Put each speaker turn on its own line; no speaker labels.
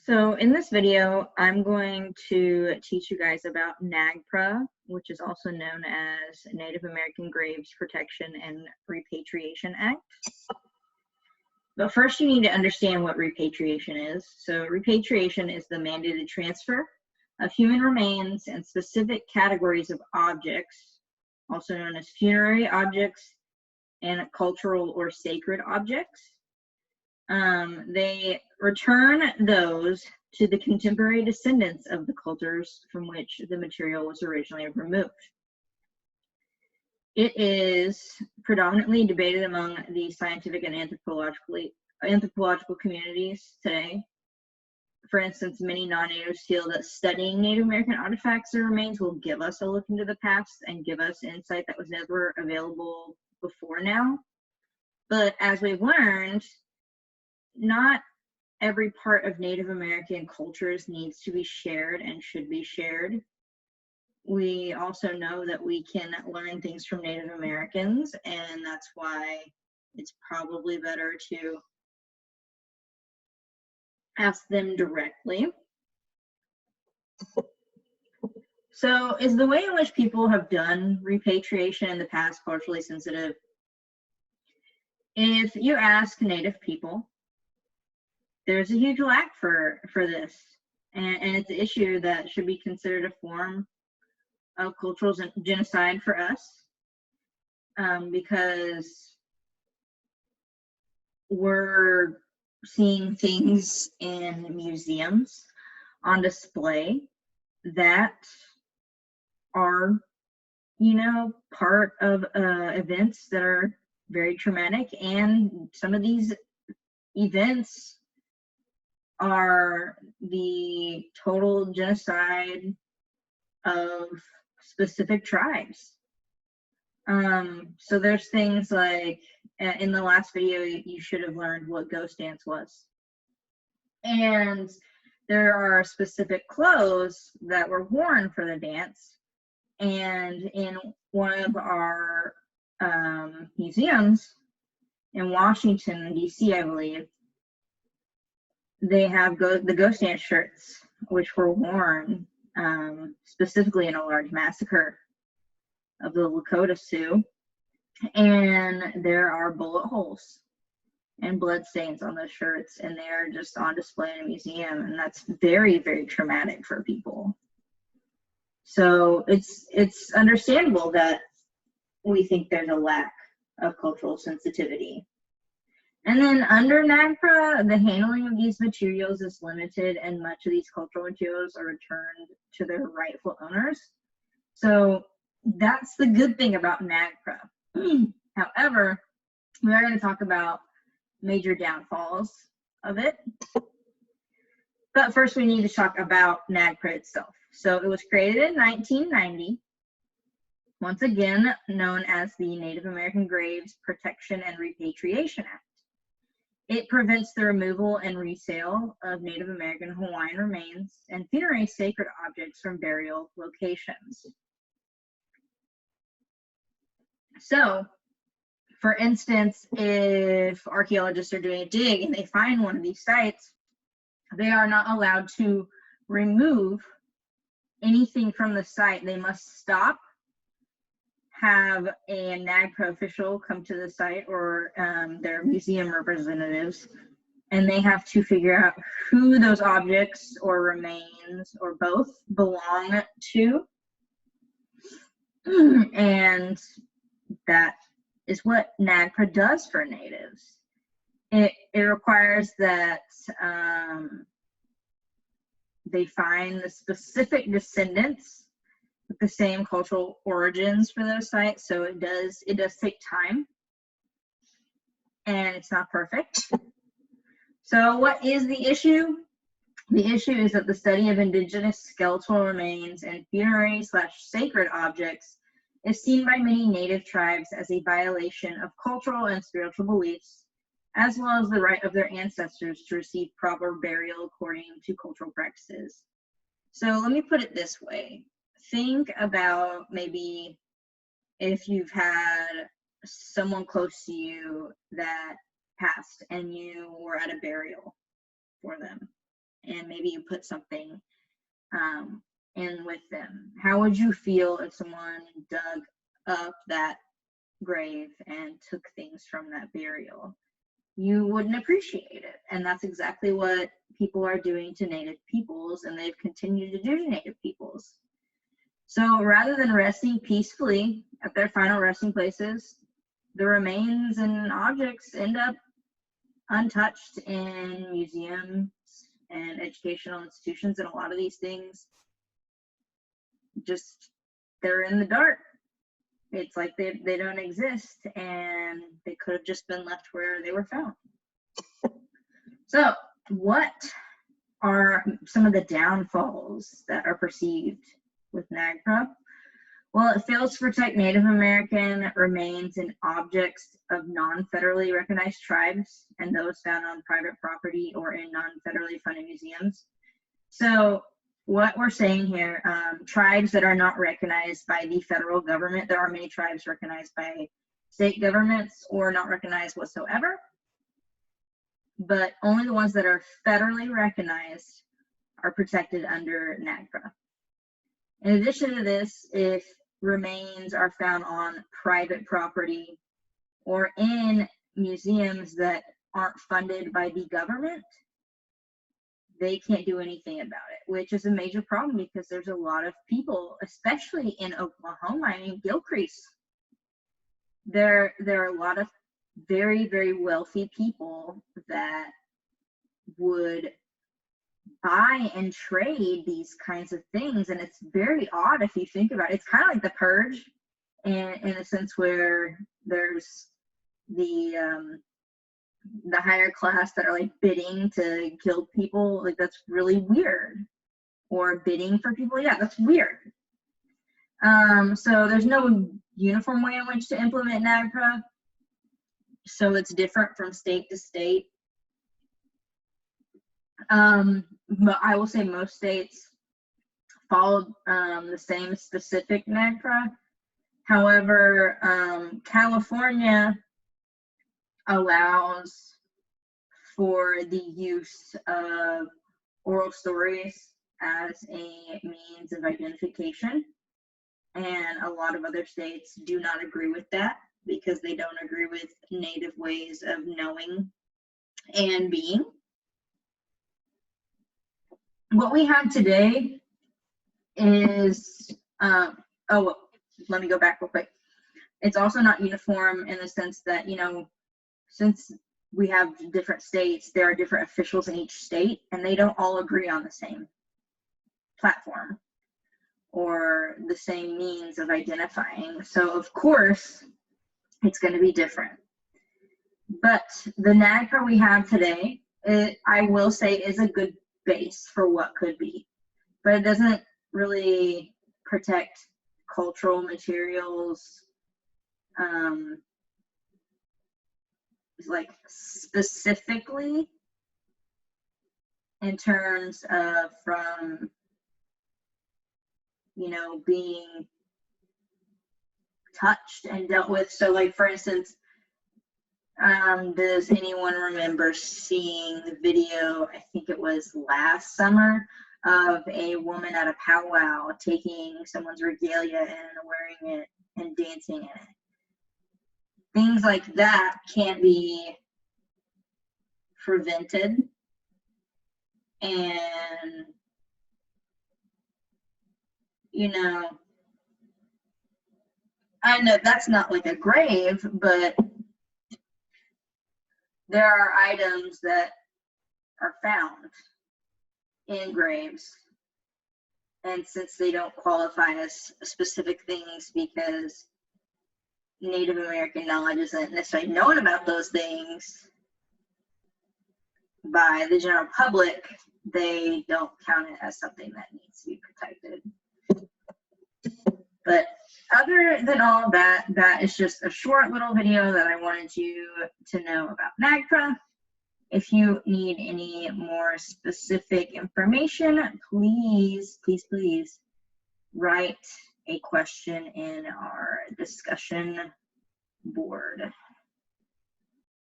So in this video, I'm going to teach you guys about Nagpra, which is also known as Native American Graves Protection and Repatriation Act. But first you need to understand what repatriation is. So repatriation is the mandated transfer of human remains and specific categories of objects, also known as funerary objects and cultural or sacred objects. They return those to the contemporary descendants of the cultures from which the material was originally removed. It is predominantly debated among the scientific and anthropological communities today. For instance, many non-natives feel that studying Native American artifacts and remains will give us a look into the past and give us insight that was never available before now. But as we've learned, not every part of Native American cultures needs to be shared and should be shared. We also know that we can learn things from Native Americans, and that's why it's probably better to ask them directly. So, is the way in which people have done repatriation in the past culturally sensitive? If you ask Native people, there's a huge lack for this, and it's an issue that should be considered a form of cultural genocide for us, because we're seeing things in museums on display that are, part of events that are very traumatic, and some of these events are the total genocide of specific tribes. So there's things like, in the last video, you should have learned what ghost dance was. And there are specific clothes that were worn for the dance. And in one of our museums in Washington, D.C., I believe, they have the ghost dance shirts, which were worn specifically in a large massacre of the Lakota Sioux, and there are bullet holes and blood stains on those shirts, and they're just on display in a museum, and that's very, very traumatic for people. So it's understandable that we think there's a lack of cultural sensitivity. And then under Nagpra, the handling of these materials is limited, and much of these cultural materials are returned to their rightful owners. So that's the good thing about Nagpra. However, we are going to talk about major downfalls of it. But first we need to talk about Nagpra itself. So it was created in 1990, once again known as the Native American Graves Protection and Repatriation Act. It prevents the removal and resale of Native American Hawaiian remains and funerary sacred objects from burial locations. So, for instance, if archaeologists are doing a dig and they find one of these sites, they are not allowed to remove anything from the site. They must stop, have a Nagpra official come to the site, or their museum representatives, and they have to figure out who those objects or remains or both belong to. And that is what Nagpra does for natives. It requires that they find the specific descendants with the same cultural origins for those sites. So it does take time, and it's not perfect. So what is the issue? The issue is that the study of indigenous skeletal remains and funerary/sacred objects is seen by many native tribes as a violation of cultural and spiritual beliefs, as well as the right of their ancestors to receive proper burial according to cultural practices. So let me put it this way. Think about maybe if you've had someone close to you that passed and you were at a burial for them, and maybe you put something in with them. How would you feel if someone dug up that grave and took things from that burial? You wouldn't appreciate it. And that's exactly what people are doing to Native peoples, and they've continued to do to Native peoples. So rather than resting peacefully at their final resting places, the remains and objects end up untouched in museums and educational institutions, and a lot of these things just, they're in the dark. It's like they don't exist, and they could have just been left where they were found. So what are some of the downfalls that are perceived with Nagpra? Well, it fails to protect Native American remains and objects of non-federally recognized tribes and those found on private property or in non-federally funded museums. So what we're saying here, tribes that are not recognized by the federal government, there are many tribes recognized by state governments or not recognized whatsoever, but only the ones that are federally recognized are protected under Nagpra. In addition to this, if remains are found on private property or in museums that aren't funded by the government, they can't do anything about it, which is a major problem because there's a lot of people, especially in Oklahoma, I mean, Gilcrease, there are a lot of very, very wealthy people that would buy and trade these kinds of things, and it's very odd if you think about it. It's kind of like the Purge in a sense where there's the higher class that are like bidding to kill people. Like, that's really weird. Or bidding for people, yeah, that's weird. So there's no uniform way in which to implement Nagpra, so it's different from state to state. But I will say most states followed the same specific Nagpra. However, California allows for the use of oral stories as a means of identification, and a lot of other states do not agree with that because they don't agree with Native ways of knowing and being. What we have today is, oh, let me go back real quick. It's also not uniform in the sense that, you know, since we have different states, there are different officials in each state, and they don't all agree on the same platform or the same means of identifying. So, of course, it's going to be different. But the Nagpra we have today, I will say, is a good base for what could be. But it doesn't really protect cultural materials, like specifically in terms of from, you know, being touched and dealt with. So like, for instance, does anyone remember seeing the video, I think it was last summer, of a woman at a powwow taking someone's regalia and wearing it and dancing in it? Things like that can't be prevented, and, you know, I know that's not like a grave, but there are items that are found in graves, and since they don't qualify as specific things because Native American knowledge isn't necessarily known about those things by the general public, they don't count it as something that needs to be protected. But other than all that, that is just a short little video that I wanted you to know about Nagpra. If you need any more specific information, please, please, please write a question in our discussion board.